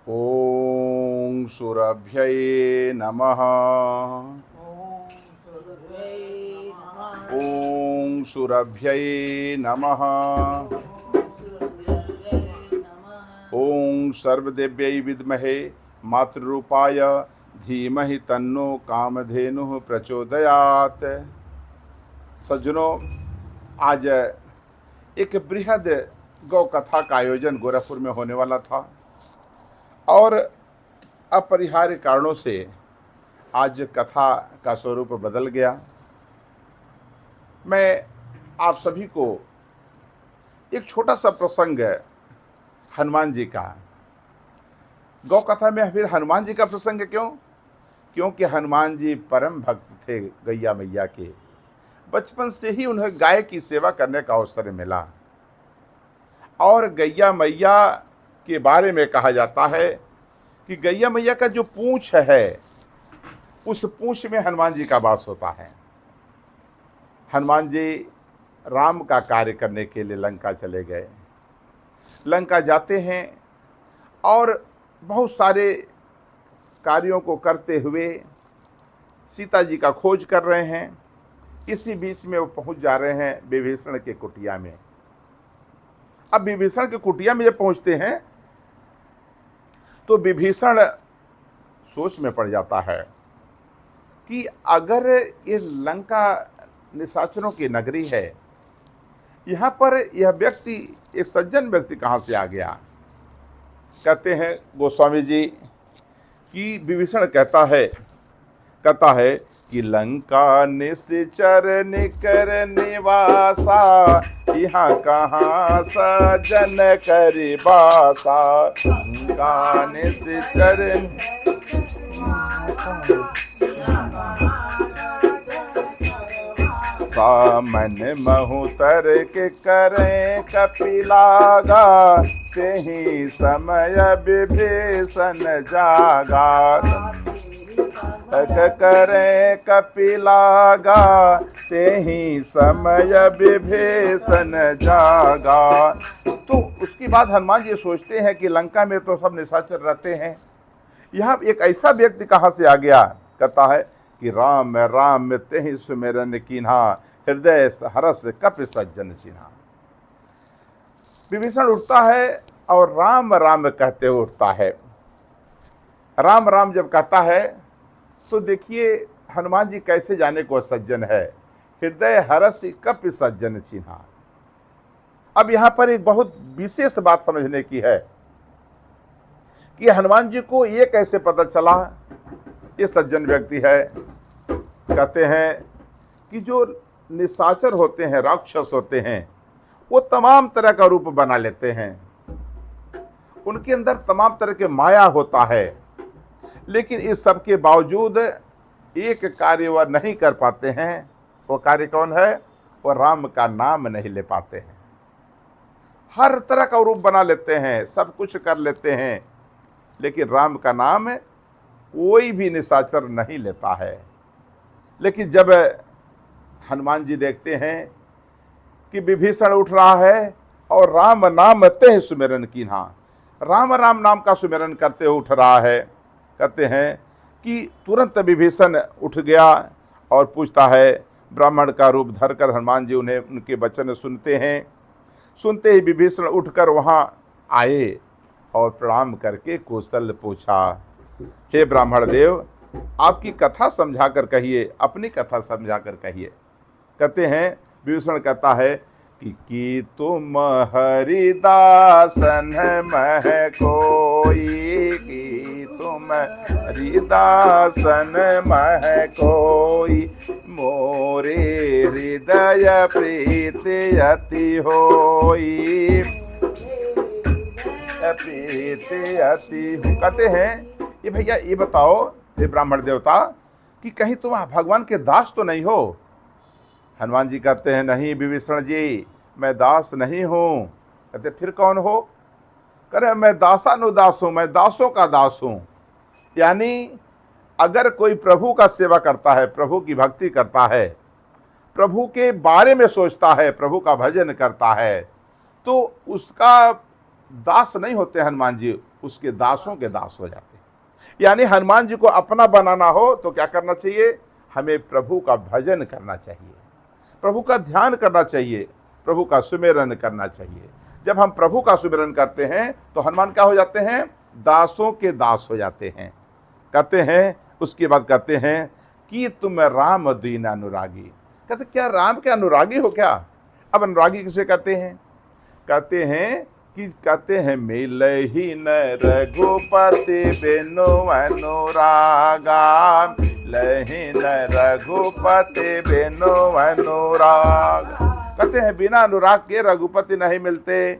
ॐ सुरभ्यै नमः। ॐ सुरभ्यै नमः। ॐ सर्वदेव्यै विद्महे मातृरूपाय धीमहि तन्नो कामधेनुः प्रचोदयात्। सज्जनों, आज एक बृहद गौ कथा का आयोजन गोरखपुर में होने वाला था और अपरिहार्य कारणों से आज कथा का स्वरूप बदल गया। मैं आप सभी को एक छोटा सा प्रसंग हनुमान जी का, गौ कथा में फिर हनुमान जी का प्रसंग क्यों? क्योंकि हनुमान जी परम भक्त थे गैया मैया के। बचपन से ही उन्हें गाय की सेवा करने का अवसर मिला और गैया मैया के बारे में कहा जाता है कि गैया मैया का जो पूंछ है उस पूंछ में हनुमान जी का वास होता है। हनुमान जी राम का कार्य करने के लिए लंका चले गए। लंका जाते हैं और बहुत सारे कार्यों को करते हुए सीता जी का खोज कर रहे हैं। इसी बीच में वो पहुंच जा रहे हैं विभीषण के कुटिया में। अब विभीषण के कुटिया में जब पहुंचते हैं तो विभीषण सोच में पड़ जाता है कि अगर ये लंका निशाचरों की नगरी है, यहाँ पर यह व्यक्ति, एक सज्जन व्यक्ति कहाँ से आ गया? कहते हैं गोस्वामी जी कि विभीषण कहता है कि लंका निश्चर निकर निवासा, यहाँ कहाँ सजन करि बासा। लंका निश्चर मन महुतर के करें कपिलागा, तेहि समय विभीषण जागा। करें कपिलागा, तेहि समय विभीषण जागा। तो उसके बाद हनुमान जी सोचते हैं कि लंका में तो सब निशाचर रहते हैं, यहाँ एक ऐसा व्यक्ति कहाँ से आ गया? कहता है कि राम राम तेहि सुमिरन कीन्हा, हृदय हरस कपि सज्जन चिन्हा। विभीषण उठता है और राम राम कहते हुए उठता है। राम राम जब कहता है तो देखिए हनुमान जी कैसे जाने को सज्जन है। हृदय हरस कपि सज्जन चिन्हा। अब यहाँ पर एक बहुत विशेष बात समझने की है कि हनुमान जी को ये कैसे पता चला ये सज्जन व्यक्ति है। कहते हैं कि जो निशाचर होते हैं, राक्षस होते हैं, वो तमाम तरह का रूप बना लेते हैं। उनके अंदर तमाम तरह के माया होता है, लेकिन इस सब के बावजूद एक कार्य वह नहीं कर पाते हैं। वो कार्य कौन है? वो राम का नाम नहीं ले पाते हैं। हर तरह का रूप बना लेते हैं, सब कुछ कर लेते हैं, लेकिन राम का नाम कोई भी निशाचर नहीं लेता है। लेकिन जब हनुमान जी देखते हैं कि विभीषण उठ रहा है और राम नाम तेहि सुमिरन कीन्हा, राम राम नाम का सुमिरन करते हुए उठ रहा है, कहते हैं कि तुरंत विभीषण उठ गया और पूछता है। ब्राह्मण का रूप धरकर हनुमान जी उन्हें उनके वचन सुनते हैं। सुनते ही विभीषण उठकर वहाँ आए और प्रणाम करके कौशल पूछा। हे ब्राह्मण देव, आपकी कथा समझा कर कहिए, अपनी कथा समझा कर कहिए। कहते हैं, विभीषण कहता है कि तुम हरिदासन मह कोई, कि तुम हरिदासन मह कोई, मोरे हृदय प्रीति अति होई, प्रीति अति। कहते हैं ये भैया ये बताओ हे ब्राह्मण देवता कि कहीं तुम भगवान के दास तो नहीं हो? हनुमान जी कहते हैं नहीं विभीषण जी, मैं दास नहीं हूँ। कहते फिर कौन हो? कह रहे मैं दासानुदास हूँ, मैं दासों का दास हूँ। यानी अगर कोई प्रभु का सेवा करता है, प्रभु की भक्ति करता है, प्रभु के बारे में सोचता है, प्रभु का भजन करता है, तो उसका दास नहीं होते हनुमान जी, उसके दासों के दास हो जाते हैं। यानी हनुमान जी को अपना बनाना हो तो क्या करना चाहिए? हमें प्रभु का भजन करना चाहिए, प्रभु का ध्यान करना चाहिए, प्रभु का सुमिरन करना चाहिए। जब हम प्रभु का सुमिरन करते हैं तो हनुमान क्या हो जाते हैं? दासों के दास हो जाते हैं। कहते हैं, उसके बाद कहते हैं कि तुम राम दीन अनुरागी। कहते क्या राम के अनुरागी हो क्या? अब अनुरागी किसे कहते हैं? कहते हैं कि कहते हैं मिलहि न रघुपति बिनु अनुरागा, लहि न रघुपति बिनु अनुराग। कहते हैं बिना अनुराग के रघुपति नहीं मिलते।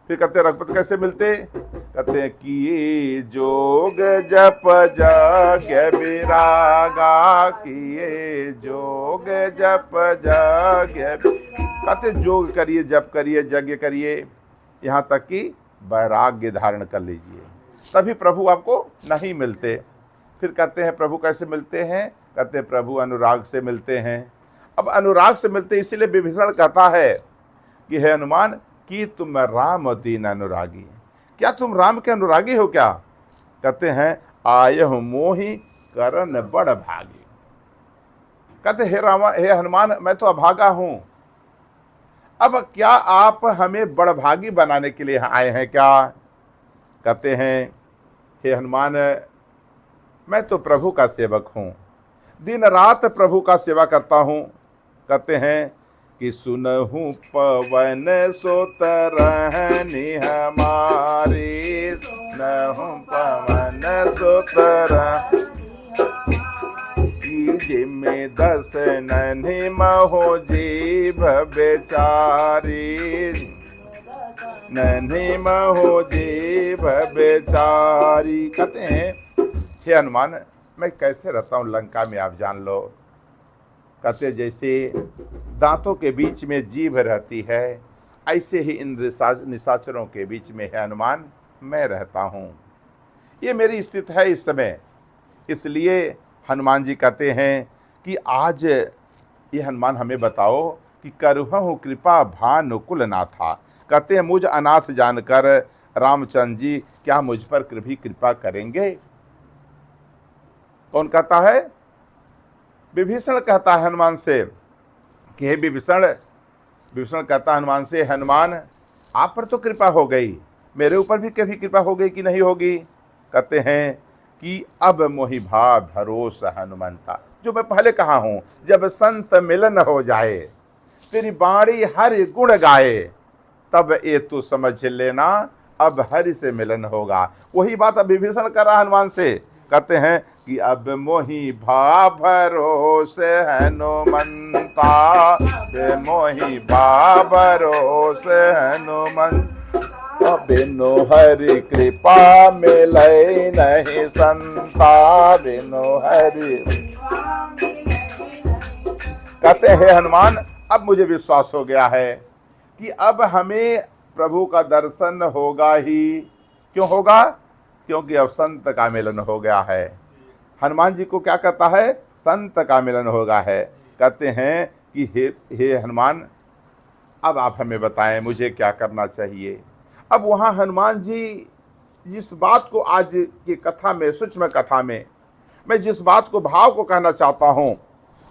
फिर कहते हैं रघुपति कैसे मिलते? कहते हैं किए जोग जप जग विरागा, किए जोग जप जग। कहते जोग करिए, जप करिए, यज्ञ करिए, यहाँ तक कि वैराग्य धारण कर लीजिए, तभी प्रभु आपको नहीं मिलते। फिर कहते हैं प्रभु कैसे मिलते हैं? कहते हैं प्रभु अनुराग से मिलते हैं। अब अनुराग से मिलते इसीलिए विभीषण कहता है कि हे हनुमान कि तुम राम दीन अनुरागी। क्या तुम राम के अनुरागी हो क्या? कहते हैं आयहु मोहि करन बड़ भागी। कहते हे हनुमान मैं तो अभागा हूं, अब क्या आप हमें बड़भागी बनाने के लिए आए हैं क्या? कहते हैं हे हनुमान मैं तो प्रभु का सेवक हूं, दिन रात प्रभु का सेवा करता हूं। कहते हैं कि सुनहु पवन सुत रहनी हमारी, सुनहु पवन सुत जिम्मे दस नन्ही महो जीभ बेचारी, नन्ही महो जीभ बेचारी। कहते हैं हे हनुमान मैं कैसे रहता हूँ लंका में आप जान लो। कहते जैसे दांतों के बीच में जीभ रहती है ऐसे ही इन निशाचरों के बीच में है हनुमान मैं रहता हूँ। ये मेरी स्थिति है इस समय। इसलिए हनुमान जी कहते हैं कि आज ये हनुमान हमें बताओ कि करुहु कृपा भानुकुल नाथा। कहते हैं मुझ अनाथ जानकर रामचंद्र जी क्या मुझ पर भी कृपा करेंगे? कौन कहता है? विभीषण कहता है हनुमान से कि हे विभीषण। विभीषण कहता है हनुमान से हनुमान आप पर तो कृपा हो गई, मेरे ऊपर भी कभी कृपा हो गई कि नहीं होगी? कहते हैं कि अब मोहि भाव भरोसा हनुमंता। जो मैं पहले कहा हूं जब संत मिलन हो जाए तेरी बाणी हरि गुण गाए, तब ये तू समझ लेना अब हरि से मिलन होगा। वही बात अब विभीषण कर रहा हनुमान से। कहते हैं कि अब मोहि भाव भरोसे हनुमंता, मोहि भाव भरोसे हनुमंता, बिनु हरि कृपा मिलै नहीं संता, बिनु हरि। कहते हैं हनुमान अब मुझे विश्वास हो गया है कि अब हमें प्रभु का दर्शन होगा ही। क्यों होगा? क्योंकि अब संत का मिलन हो गया है। हनुमान जी को क्या कहता है? संत का मिलन होगा है। कहते हैं कि हे हनुमान अब आप हमें बताएं मुझे क्या करना चाहिए। अब वहाँ हनुमान जी जिस बात को आज की कथा में, सूक्ष्म कथा में मैं जिस बात को, भाव को कहना चाहता हूँ,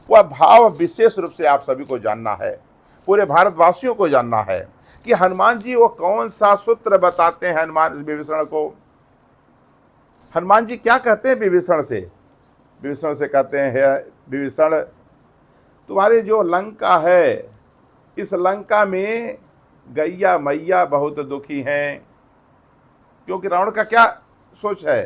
वह भाव विशेष रूप से आप सभी को जानना है, पूरे भारतवासियों को जानना है कि हनुमान जी वो कौन सा सूत्र बताते हैं हनुमान विभीषण को। हनुमान जी क्या कहते हैं विभीषण से? विभीषण से कहते हैं हे विभीषण तुम्हारी जो लंका है, इस लंका में गैया मैया बहुत दुखी हैं। क्योंकि रावण का क्या सोच है?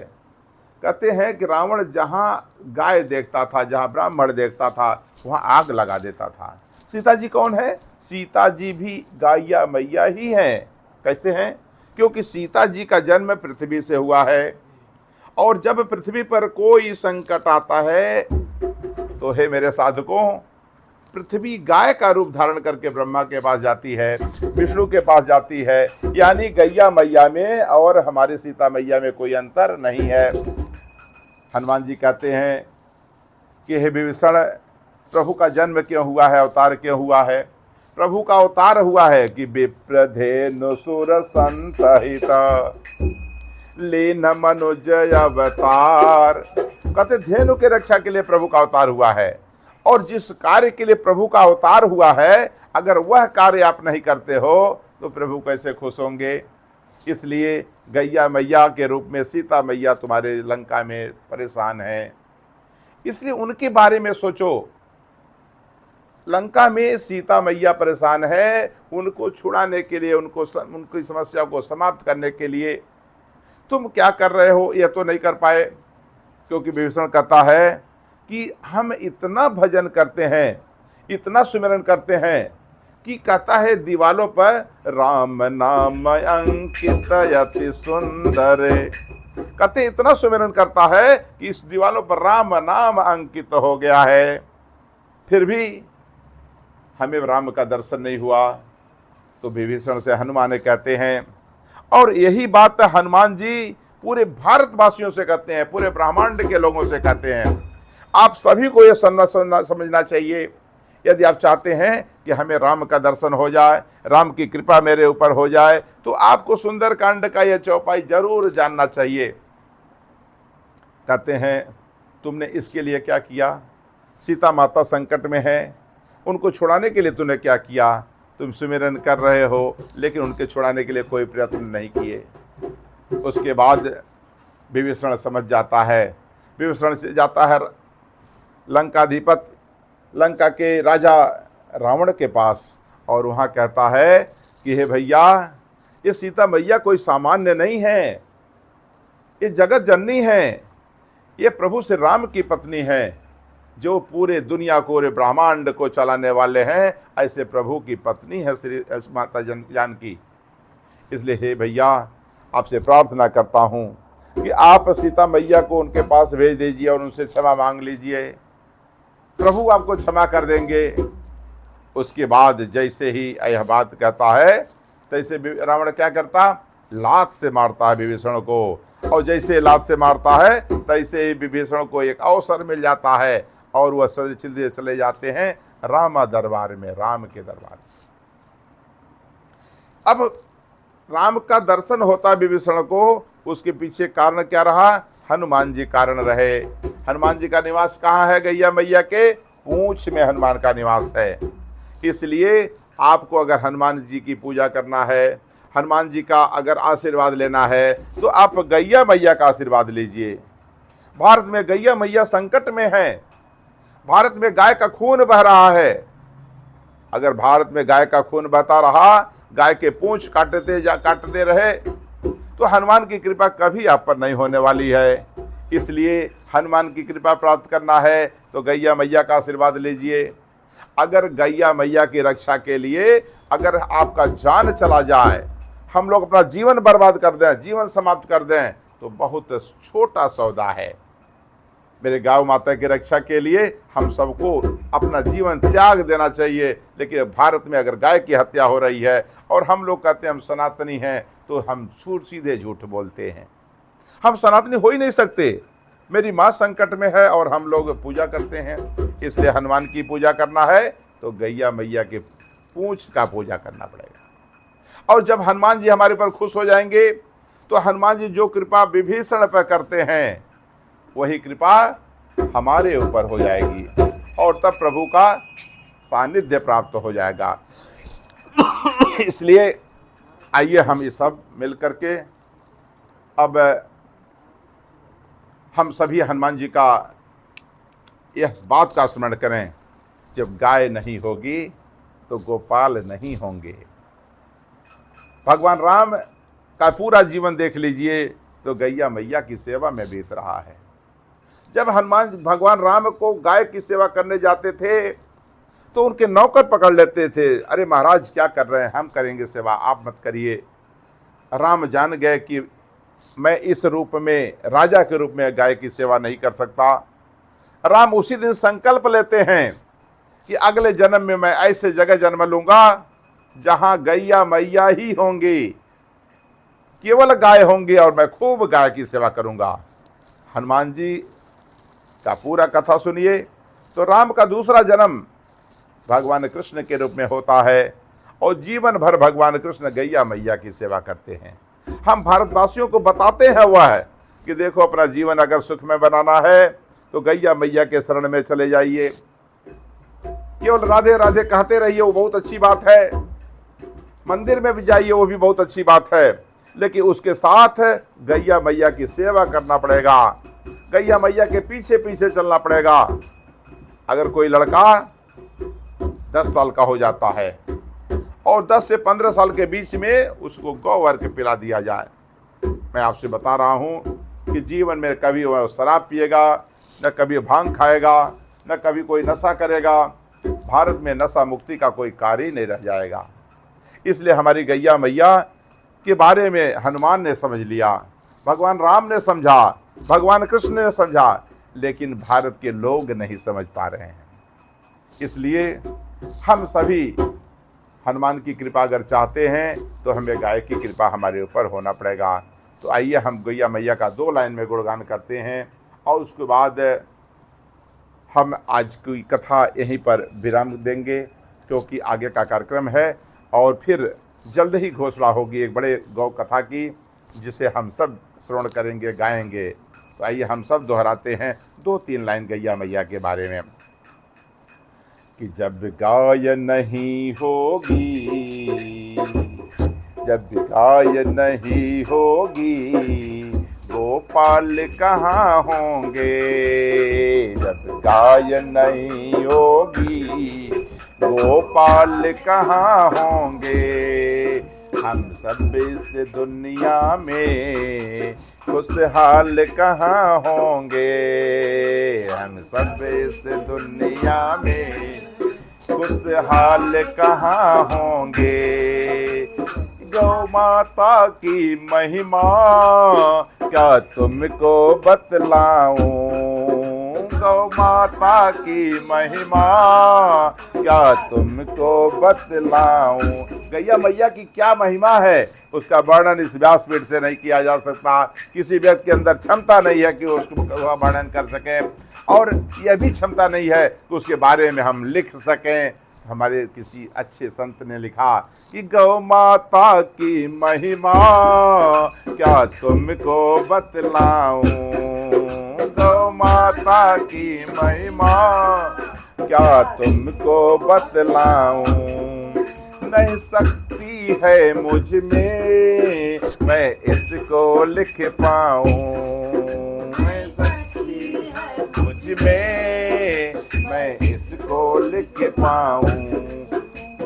कहते हैं कि रावण जहाँ गाय देखता था, जहाँ ब्राह्मण देखता था, वहाँ आग लगा देता था। सीता जी कौन है? सीता जी भी गैया मैया ही हैं। कैसे हैं? क्योंकि सीता जी का जन्म पृथ्वी से हुआ है, और जब पृथ्वी पर कोई संकट आता है तो हे मेरे साधकों, पृथ्वी गाय का रूप धारण करके ब्रह्मा के पास जाती है, विष्णु के पास जाती है। यानी गैया मैया में और हमारे सीता मैया में कोई अंतर नहीं है। हनुमान जी कहते हैं कि हे विभीषण प्रभु का जन्म क्यों हुआ है, अवतार क्यों हुआ है? प्रभु का अवतार हुआ है कि विप्रधेनु सुर संतहित, लीन मनुज अवतार। कहते धेनु के रक्षा के लिए प्रभु का अवतार हुआ है, और जिस कार्य के लिए प्रभु का अवतार हुआ है, अगर वह कार्य आप नहीं करते हो तो प्रभु कैसे खुश होंगे। इसलिए गैया मैया के रूप में सीता मैया तुम्हारे लंका में परेशान है, इसलिए उनके बारे में सोचो। लंका में सीता मैया परेशान है, उनको छुड़ाने के लिए, उनकी समस्या को समाप्त करने के लिए तुम क्या कर रहे हो, यह तो नहीं कर पाए। क्योंकि विभीषण कहता है कि हम इतना भजन करते हैं, इतना सुमिरन करते हैं कि कहता है दीवालों पर राम नाम अंकित अति सुंदर। कहते इतना सुमिरन करता है कि इस दीवालों पर राम नाम अंकित हो गया है, फिर भी हमें राम का दर्शन नहीं हुआ। तो विभीषण से हनुमान कहते हैं, और यही बात हनुमान जी पूरे भारतवासियों से कहते हैं, पूरे ब्रह्मांड के लोगों से कहते हैं। आप सभी को यह समझना चाहिए, यदि आप चाहते हैं कि हमें राम का दर्शन हो जाए, राम की कृपा मेरे ऊपर हो जाए, तो आपको सुंदरकांड का यह चौपाई जरूर जानना चाहिए। कहते हैं तुमने इसके लिए क्या किया, सीता माता संकट में है, उनको छुड़ाने के लिए तूने क्या किया। तुम सुमिरन कर रहे हो लेकिन उनके छुड़ाने के लिए कोई प्रयत्न नहीं किए। उसके बाद विभीषण समझ जाता है, विभीषण से जाता है लंकाधिपति, लंका के राजा रावण के पास, और वहाँ कहता है कि हे भैया, ये सीता मैया कोई सामान्य नहीं है, ये जगत जननी है, ये प्रभु श्री राम की पत्नी है, जो पूरे दुनिया को, पूरे ब्रह्मांड को चलाने वाले हैं, ऐसे प्रभु की पत्नी है श्री माता जानकी। इसलिए हे भैया, आपसे प्रार्थना करता हूँ कि आप सीता मैया को उनके पास भेज दीजिए और उनसे क्षमा मांग लीजिए, प्रभु आपको क्षमा कर देंगे। उसके बाद जैसे ही यह बात कहता है, तैसे रावण क्या करता, लात से मारता है विभीषण को, और जैसे लात से मारता है तैसे ही विभीषण को एक अवसर मिल जाता है, और वह सीधे चले जाते हैं रामा दरबार में, राम के दरबार में। अब राम का दर्शन होता विभीषण को, उसके पीछे कारण क्या रहा, हनुमान जी कारण रहे। हनुमान जी का निवास कहाँ है, गैया मैया के पूंछ में हनुमान का निवास है। इसलिए आपको अगर हनुमान जी की पूजा करना है, हनुमान जी का अगर आशीर्वाद लेना है, तो आप गैया मैया का आशीर्वाद लीजिए। भारत में गैया मैया संकट में है, भारत में गाय का खून बह रहा है। अगर भारत में गाय का खून बहता रहा, गाय के पूंछ काटते रहे, तो हनुमान की कृपा कभी आप पर नहीं होने वाली है। इसलिए हनुमान की कृपा प्राप्त करना है तो गैया मैया का आशीर्वाद लीजिए। अगर गैया मैया की रक्षा के लिए अगर आपका जान चला जाए, हम लोग अपना जीवन बर्बाद कर दें, जीवन समाप्त कर दें, तो बहुत छोटा सौदा है। मेरे गौ माता की रक्षा के लिए हम सबको अपना जीवन त्याग देना चाहिए। लेकिन भारत में अगर गाय की हत्या हो रही है और हम लोग कहते हैं हम सनातनी हैं, तो हम सीधे झूठ बोलते हैं। हम सनातनी हो ही नहीं सकते। मेरी माँ संकट में है और हम लोग पूजा करते हैं, इसलिए हनुमान की पूजा करना है तो गैया मैया के पूंछ का पूजा करना पड़ेगा। और जब हनुमान जी हमारे पर खुश हो जाएंगे, तो हनुमान जी जो कृपा विभीषण पर करते हैं, वही कृपा हमारे ऊपर हो जाएगी, और तब प्रभु का सानिध्य प्राप्त हो जाएगा। इसलिए आइए हम ये सब मिलकर के अब हम सभी हनुमान जी का यह बात का स्मरण करें, जब गाय नहीं होगी तो गोपाल नहीं होंगे। भगवान राम का पूरा जीवन देख लीजिए तो गैया मैया की सेवा में बीत रहा है। जब भगवान राम को गाय की सेवा करने जाते थे तो उनके नौकर पकड़ लेते थे, अरे महाराज क्या कर रहे हैं, हम करेंगे सेवा, आप मत करिए। राम जान गए कि मैं इस रूप में, राजा के रूप में गाय की सेवा नहीं कर सकता। राम उसी दिन संकल्प लेते हैं कि अगले जन्म में मैं ऐसे जगह जन्म लूंगा जहां गैया मैया ही होंगी, केवल गाय होंगी, और मैं खूब गाय की सेवा करूंगा। हनुमान जी का पूरा कथा सुनिए तो राम का दूसरा जन्म भगवान कृष्ण के रूप में होता है, और जीवन भर भगवान कृष्ण गैया मैया की सेवा करते हैं। हम भारतवासियों को बताते हैं वह है कि देखो, अपना जीवन अगर सुख में बनाना है तो गैया मैया के शरण में चले जाइए। केवल राधे राधे कहते रहिए, वो बहुत अच्छी बात है। मंदिर में भी जाइए, वो भी बहुत अच्छी बात है, लेकिन उसके साथ गैया मैया की सेवा करना पड़ेगा, गैया मैया के पीछे पीछे चलना पड़ेगा। अगर कोई लड़का 10 साल का हो जाता है और 10 से 15 साल के बीच में उसको गौवर्ग पिला दिया जाए, मैं आपसे बता रहा हूं कि जीवन में कभी वह शराब पिएगा, न कभी भांग खाएगा, न कभी कोई नशा करेगा। भारत में नशा मुक्ति का कोई कार्य नहीं रह जाएगा। इसलिए हमारी गैया मैया के बारे में हनुमान ने समझ लिया, भगवान राम ने समझा, भगवान कृष्ण ने समझा, लेकिन भारत के लोग नहीं समझ पा रहे हैं। इसलिए हम सभी हनुमान की कृपा अगर चाहते हैं तो हमें गाय की कृपा हमारे ऊपर होना पड़ेगा। तो आइए हम गैया मैया का 2 लाइन में गुणगान करते हैं और उसके बाद हम आज की कथा यहीं पर विराम देंगे, क्योंकि आगे का कार्यक्रम है और फिर जल्द ही घोषणा होगी एक बड़े गौ कथा की, जिसे हम सब श्रवण करेंगे, गाएंगे। तो आइए हम सब दोहराते हैं 2-3 लाइन गैया मैया के बारे में कि जब गाय नहीं होगी, जब गाय नहीं होगी, गोपाल कहाँ होंगे। जब गाय नहीं होगी, गोपाल कहाँ होंगे। हम सब इस दुनिया में खुशहाल कहाँ होंगे। हम सब इस दुनिया में खुशहाल कहाँ होंगे। गौ माता की महिमा क्या तुमको बतलाऊं। गौ माता की महिमा क्या तुमको बतलाऊं। गैया मैया की क्या महिमा है, उसका वर्णन इस व्यासपीठ से नहीं किया जा सकता। किसी व्यक्ति के अंदर क्षमता नहीं है कि उसका वर्णन कर सके, और यह भी क्षमता नहीं है कि उसके बारे में हम लिख सकें। हमारे किसी अच्छे संत ने लिखा कि गौ माता की महिमा क्या तुमको बतलाऊं। गौ माता की महिमा क्या तुमको बतलाऊं। नहीं सकती है मुझ में मैं इसको लिख पाऊं। नहीं सकती है मुझ में मैं इसको लिख पाऊं।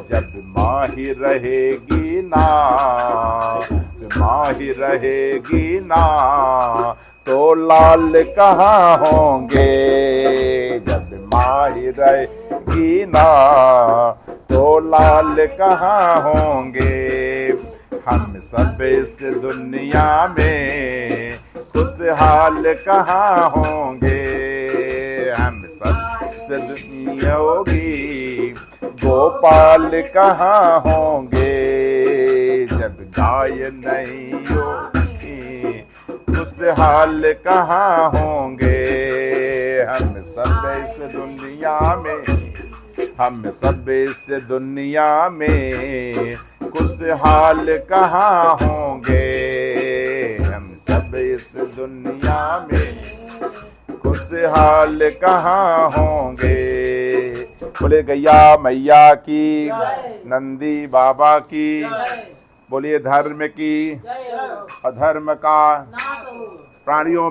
जब माँ ही रहेगी ना, माँ ही रहेगी ना, तो लाल कहाँ होंगे। जब माँ ही रहेगी ना, तो लाल कहाँ होंगे। हम सब इस दुनिया में खुशहाल कहाँ होंगे। हम सब इस दुनिया होगी, गोपाल कहाँ होंगे। जब गाय नहीं होगी, खुशहाल कहाँ होंगे। हम सब इस दुनिया में, हम सब इस दुनिया में खुशहाल कहाँ होंगे। हम सब इस दुनिया में खुशहाल कहाँ होंगे। बोले गैया मैया की, नंदी बाबा की, बोलिए धर्म की, अधर्म का, प्राणियों